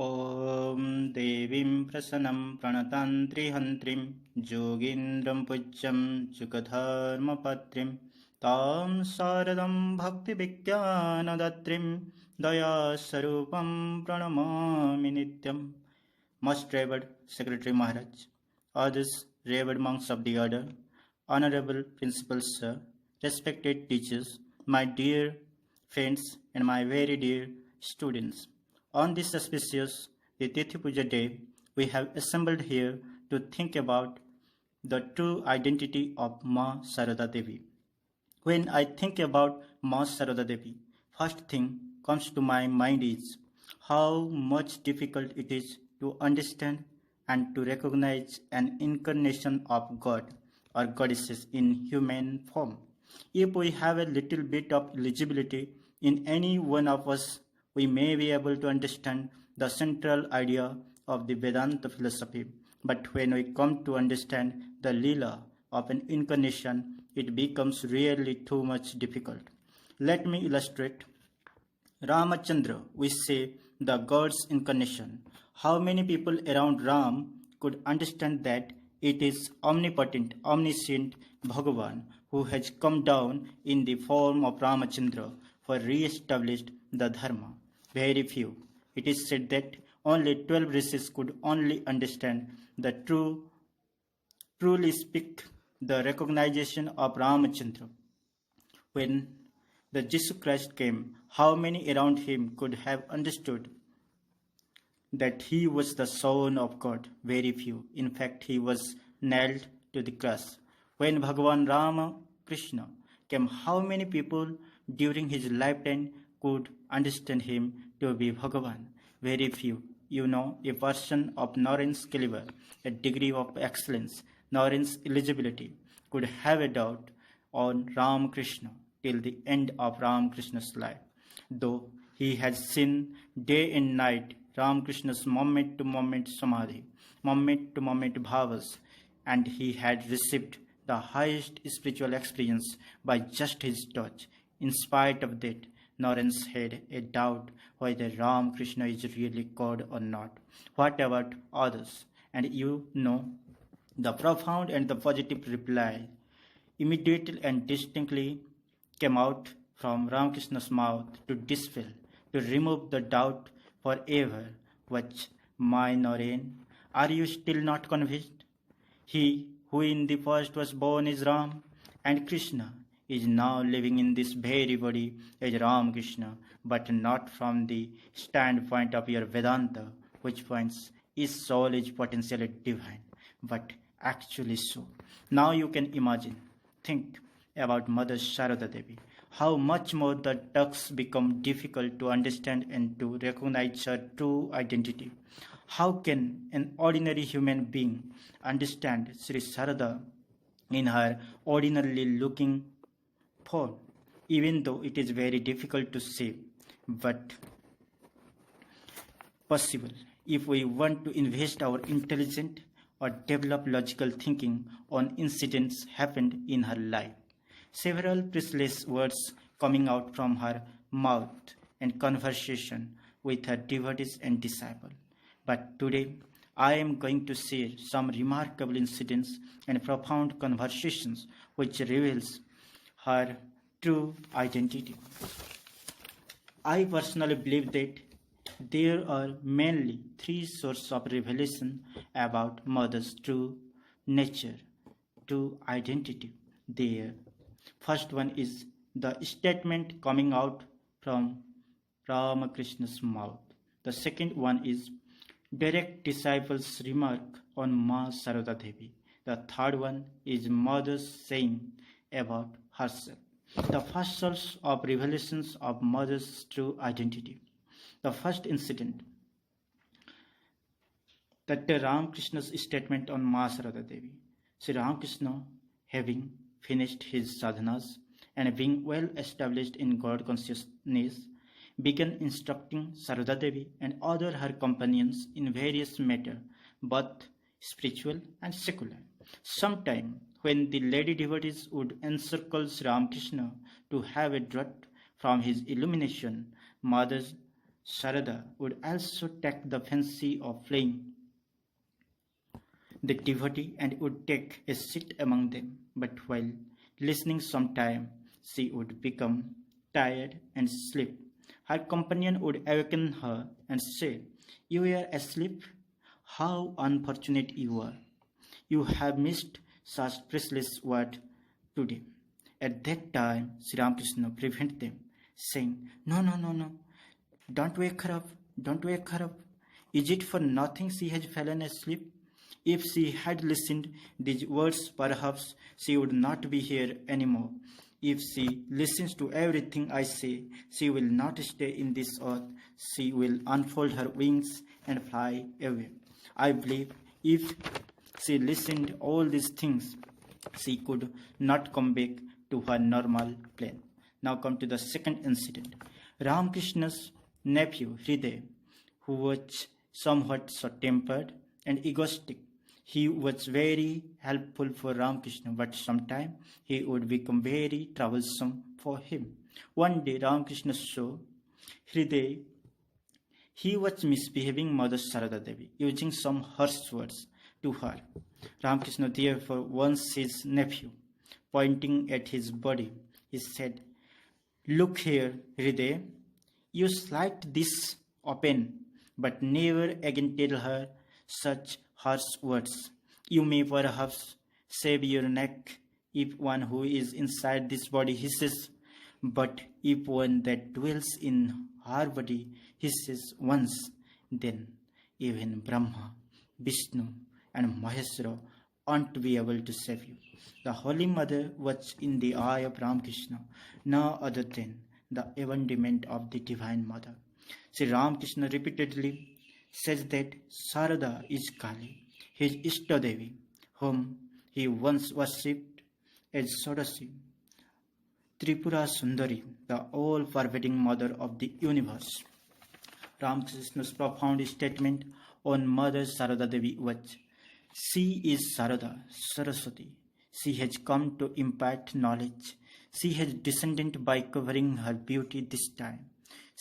ॐ देवीं प्रसन्नं प्रणतान्त्रिहन्त्रीं योगीन्द्रं पूज्यं सुखधर्मपत्रीं तां शारदं भक्तिविज्ञानदात्रीं दयास्वरूपं प्रणमामि नित्यम्. Most Revered Secretary Maharaj, others revered monks of the order, honorable principal sir, respected teachers, my dear friends and my very dear students. On this auspicious Tithi Puja day, we have assembled here to think about the true identity of Ma Sarada Devi. When I think about Ma Sarada Devi, first thing comes to my mind is how much difficult it is to understand and to recognize an incarnation of God or goddesses in human form. If we have a little bit of eligibility in any one of us, we may be able to understand the central idea of the Vedanta philosophy. But when we come to understand the Leela of an incarnation, it becomes really too much difficult. Let me illustrate. Ramachandra, we say the God's incarnation. How many people around Ram could understand that it is omnipotent, omniscient Bhagavan who has come down in the form of Ramachandra for re-established the Dharma? Very few. It is said that only 12 rishis could only understand the truly speak the recognition of Ramachandra. When the Jesus Christ came, how many around him could have understood that he was the Son of God? Very few. In fact, he was nailed to the cross. When Bhagavan Rama Krishna came, how many people during his lifetime could understand him to be Bhagavan? Very few. You know, a person of Naren's caliber, a degree of excellence, Naren's eligibility, could have a doubt on Ram Krishna till the end of Ram Krishna's life. Though he had seen day and night Ram Krishna's moment to moment samadhi, moment to moment bhavas, and he had received the highest spiritual experience by just his touch. In spite of that, Narens had a doubt whether Ram Krishna is really God or not. What about others? And you know, the profound and the positive reply immediately and distinctly came out from Ramakrishna's mouth to dispel, to remove the doubt forever. Which, my Naren, are you still not convinced? He who in the first was born is Ram, and Krishna is now living in this very body as Ram Krishna, but not from the standpoint of your Vedanta, which points his soul is potentially divine, but actually so. Now you can imagine, think about Mother Sharada Devi, how much more the ducks become difficult to understand and to recognize her true identity. How can an ordinary human being understand Sri Sarada in her ordinarily looking form, even though it is very difficult to say, but possible if we want to invest our intelligent or develop logical thinking on incidents happened in her life. Several priceless words coming out from her mouth and conversation with her devotees and disciples. But today, I am going to share some remarkable incidents and profound conversations which reveals her true identity. I personally believe that there are mainly three sources of revelation about Mother's true nature, true identity. There, first one is the statement coming out from Ramakrishna's mouth. The second one is direct disciples' remark on Ma Sarada Devi. The third one is Mother's saying about herself. The first source of revelations of Mother's true identity. The first incident, that Ramakrishna's statement on Ma Sarada Devi. Sri Ramakrishna, having finished his sadhanas and being well established in God consciousness, began instructing Sarada Devi and other her companions in various matters, both spiritual and secular. Sometime when the lady devotees would encircle Sri Ramakrishna to have a draught from his illumination, Mother Sarada would also take the fancy of playing the devotee and would take a seat among them. But while listening sometime, she would become tired and sleep. Her companion would awaken her and say, "You are asleep? How unfortunate you are! You have missed such priceless word today." At that time, Sri Ramakrishna prevented them, saying, "No, no, no, no. Don't wake her up. Don't wake her up. Is it for nothing she has fallen asleep? If she had listened these words, perhaps she would not be here anymore. If she listens to everything I say, she will not stay in this earth. She will unfold her wings and fly away. I believe if she listened all these things, she could not come back to her normal plane." Now come to the second incident. Ramakrishna's nephew Hriday, who was somewhat short-tempered and egoistic, he was very helpful for Ramakrishna, but sometimes he would become very troublesome for him. One day Ramakrishna saw Hriday. He was misbehaving Mother Sarada Devi, using some harsh words to her. Ramakrishna therefore warned his nephew, pointing at his body. He said, "Look here, Hriday, you slight this open, but never again tell her such harsh words. You may perhaps save your neck if one who is inside this body hisses, but if one that dwells in her body hisses once, then even Brahma, Vishnu, and Maheshwara won't be able to save you." The Holy Mother was in the eye of Ramakrishna, no other than the embodiment of the Divine Mother. Sri Ramakrishna repeatedly says that Sarada is Kali, his Ishtadevi, whom he once worshipped as Sodasi, Tripura Sundari, the all-pervading mother of the universe. Ramakrishna's profound statement on Mother Sarada Devi was, "She is Sarada, Saraswati. She has come to impart knowledge. She has descended by covering her beauty this time.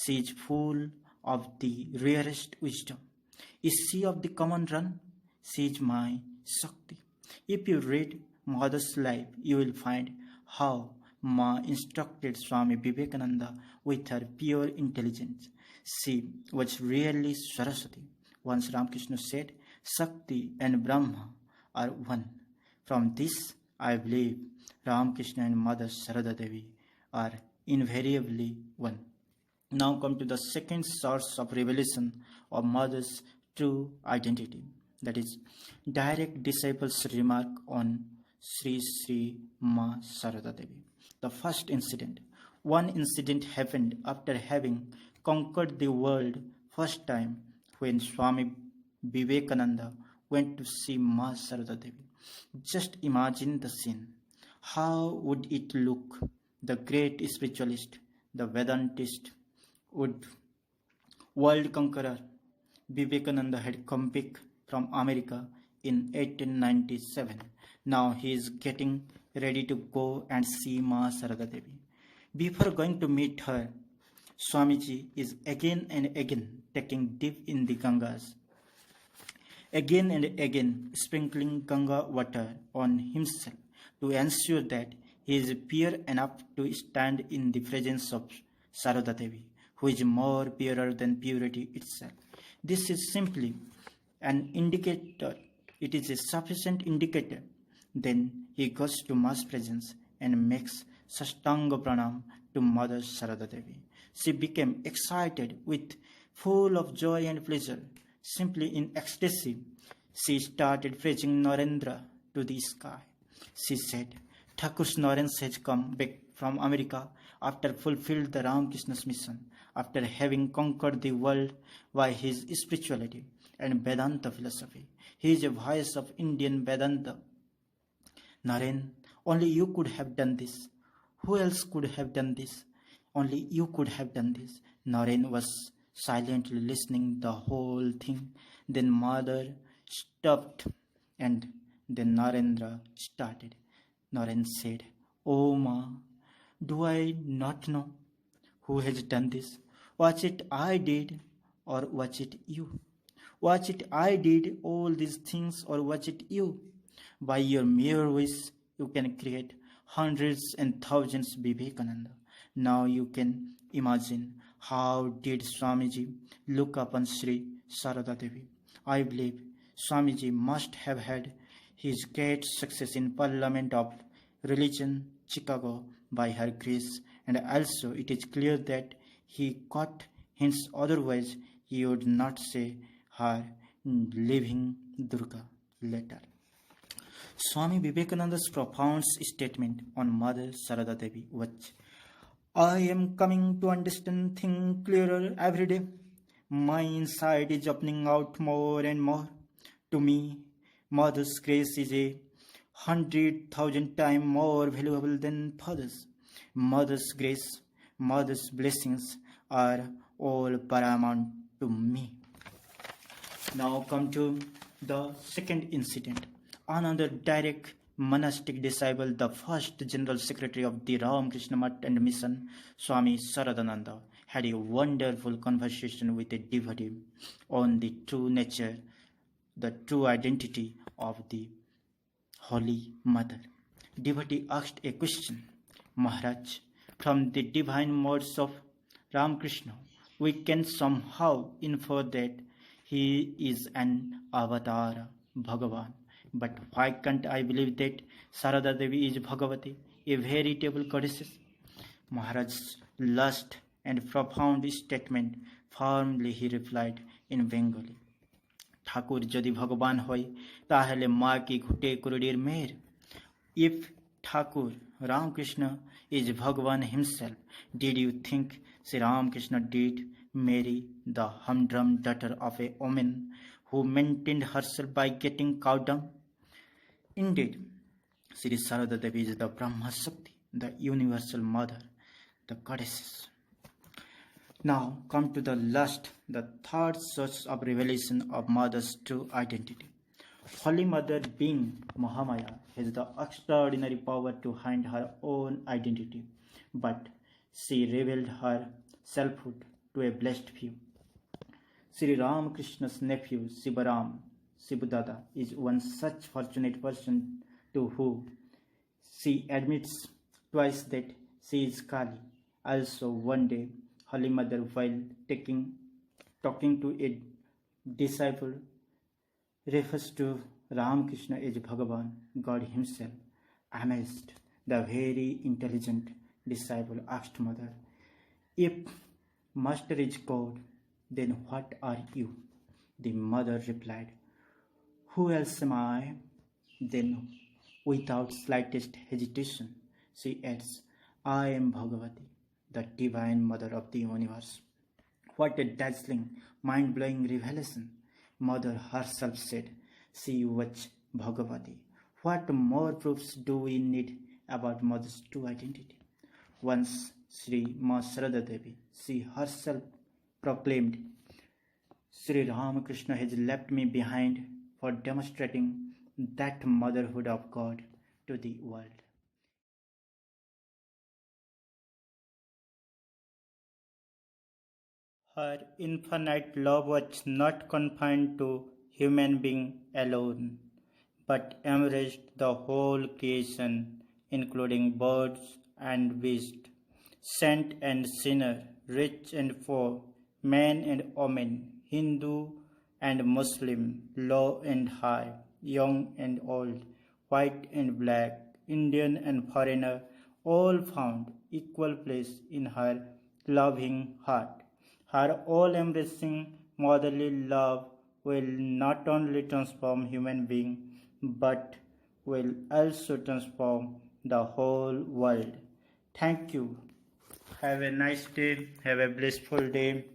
She is full of the rarest wisdom. Is she of the common run? She is my Shakti." If you read Mother's life, you will find how Ma instructed Swami Vivekananda with her pure intelligence. She was really Saraswati. Once Ramakrishna said, "Shakti and Brahma are one." From this, I believe Ramakrishna and Mother Sarada Devi are invariably one. Now come to the second source of revelation of Mother's true identity, that is, direct disciples' remark on Sri Sri Ma Sarada Devi. The first incident. One incident happened after having conquered the world first time when Swami Vivekananda went to see Ma Sarada Devi. Just imagine the scene. How would it look? The great spiritualist, the Vedantist, world conqueror Vivekananda had come back from America in 1897. Now he is getting ready to go and see Ma Sarada Devi. Before going to meet her, Swamiji is again and again taking dip in the Gangas, again and again sprinkling Ganga water on himself to ensure that he is pure enough to stand in the presence of Sarada Devi, who is more purer than purity itself. This is simply an indicator. It is a sufficient indicator. Then he goes to Ma's presence and makes Sastanga Pranam to Mother Sarada Devi. She became excited with full of joy and pleasure. Simply in ecstasy, she started praising Narendra to the sky. She said, "Thakur's Narendra has come back from America after fulfilled the Ramakrishna's mission, after having conquered the world by his spirituality and Vedanta philosophy. He is a voice of Indian Vedanta. Naren, only you could have done this. Who else could have done this? Only you could have done this." Naren was silently listening the whole thing. Then Mother stopped and then Narendra started. Naren said, "Oh Ma, do I not know who has done this? Watch it I did or watch it you. Watch it I did all these things or watch it you. By your mere wish, you can create hundreds and thousands Vivekananda. Now you can imagine how did Swamiji look upon Sri Sarada Devi. I believe Swamiji must have had his great success in Parliament of Religion, Chicago, by her grace, and also it is clear that he caught hints, otherwise he would not say her living Durga later. Swami Vivekananda's profound statement on Mother Sarada Devi was, I am coming to understand things clearer every day. My insight is opening out more and more. To me, Mother's grace is 100,000 times more valuable than Father's. Mother's grace, Mother's blessings are all paramount to me. Now come to the second incident. Another direct monastic disciple, the first general secretary of the Ramakrishna Math and Mission, Swami Saradananda, had a wonderful conversation with a devotee on the true nature, the true identity of the Holy Mother. Devotee asked a question, Maharaj, from the divine modes of Ramakrishna, we can somehow infer that he is an avatar, Bhagavan. But why can't I believe that Sarada Devi is Bhagavati, a veritable goddess? Maharaj's last and profound statement firmly he replied in Bengali. ঠাকুর যদি ভগবান হয় তাহলে মা কি ঘুটে কুরুডির মেয়ের? If Thakur Ramakrishna is Bhagavan himself, did you think Sri Ramakrishna did marry the humdrum daughter of a woman who maintained herself by getting cow dung? Indeed, Sri Sarada Devi is the Brahma Shakti, the universal mother, the goddess. Now come to the last, the third source of revelation of Mother's true identity. Holy Mother, being Mahamaya, has the extraordinary power to hide her own identity, but she revealed her selfhood to a blessed few. Sri Ramakrishna's nephew Sibaram, Sibudada, is one such fortunate person to whom she admits twice that she is Kali. Also one day, Holy Mother, while talking to a disciple, refers to Ramakrishna as Bhagavan, God himself. Amazed, the very intelligent disciple asked Mother, if Master is God, then what are you? The Mother replied, who else am I? Then, without slightest hesitation, she adds, I am Bhagavati, the divine mother of the universe. What a dazzling, mind-blowing revelation. Mother herself said she was Bhagavati. What more proofs do we need about Mother's true identity? Once Sri Ma Sarada Devi, she herself proclaimed, Sri Ramakrishna has left me behind for demonstrating that motherhood of God to the world. Her infinite love was not confined to human being alone, but embraced the whole creation, including birds and beasts, saint and sinner, rich and poor, man and woman, Hindu and Muslim, low and high, young and old, white and black, Indian and foreigner, all found equal place in her loving heart. Her all-embracing motherly love will not only transform human being, but will also transform the whole world. Thank you. Have a nice day. Have a blissful day.